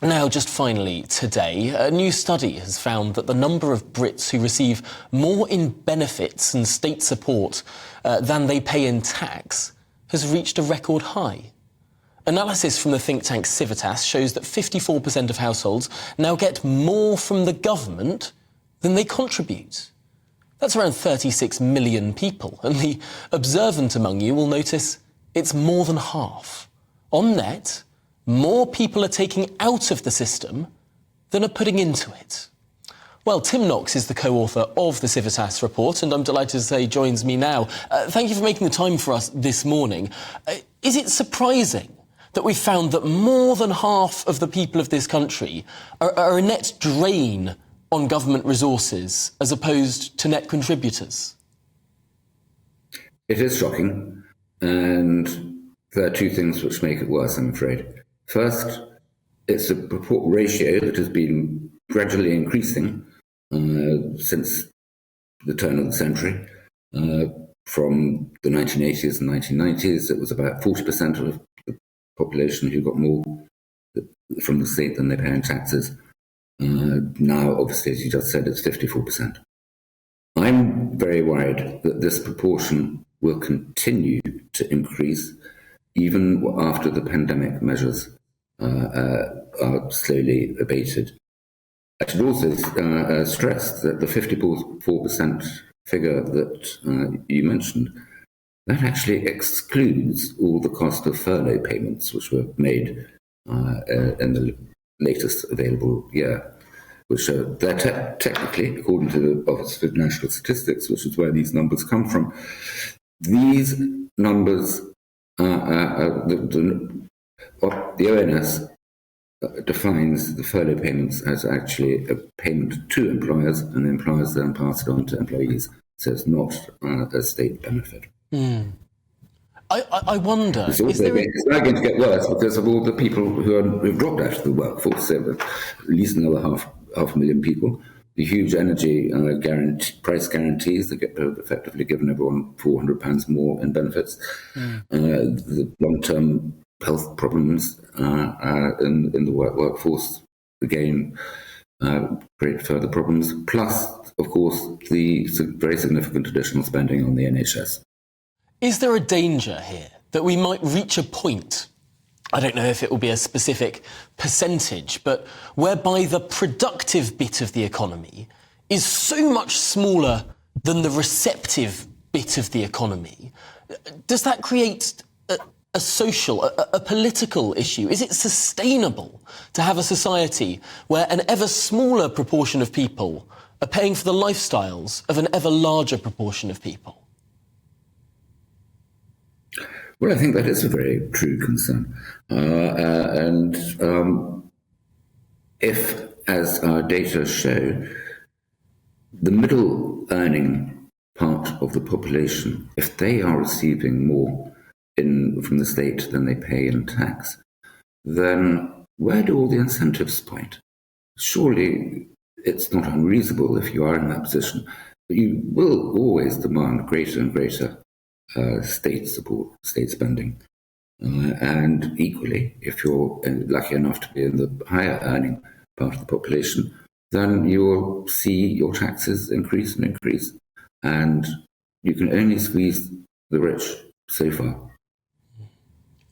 Now, just finally today, a new study has found that the number of Brits who receive more in benefits and state support than they pay in tax has reached a record high. Analysis from the think tank Civitas shows that 54% of households now get more from the government than they contribute. That's around 36 million people, and the observant among you will notice it's more than half. On net, more people are taking out of the system than are putting into it. Well, Tim Knox is the co-author of the Civitas report, and I'm delighted to say joins me now. Thank you for making the time for us this morning. Is it surprising that we found that more than half of the people of this country are a net drain on government resources as opposed to net contributors? It is shocking, and there are two things which make it worse, I'm afraid. First, it's a ratio that has been gradually increasing since the turn of the century. From the 1980s and 1990s, it was about 40% of the population who got more from the state than they pay in taxes. Now, obviously, as you just said, it's 54%. I'm very worried that this proportion will continue to increase even after the pandemic measures are slowly abated. I should also stress that the 54% figure that you mentioned, that actually excludes all the cost of furlough payments which were made in the latest available year, which they're technically, according to the Office for National Statistics, which is where these numbers come from, these numbers, the ONS defines the furlough payments as actually a payment to employers, and employers then pass it on to employees. So it's not a state benefit. Mm. I wonder... It's now going to get worse because of all the people who've dropped out of the workforce, so at least another half a million people. The huge energy price guarantees that get effectively given everyone £400 more in benefits. The long-term health problems in the workforce, again, create further problems. Plus, of course, the very significant additional spending on the NHS. Is there a danger here that we might reach a point, I don't know if it will be a specific percentage, but whereby the productive bit of the economy is so much smaller than the receptive bit of the economy? Does that create a social, a political issue? Is it sustainable to have a society where an ever smaller proportion of people are paying for the lifestyles of an ever larger proportion of people? Well, I think that is a very true concern. If, as our data show, the middle earning part of the population, if they are receiving more from the state than they pay in tax, then where do all the incentives point? Surely it's not unreasonable if you are in that position, but you will always demand greater and greater state support, state spending. And equally, if you're lucky enough to be in the higher earning part of the population, then you will see your taxes increase and increase. And you can only squeeze the rich so far.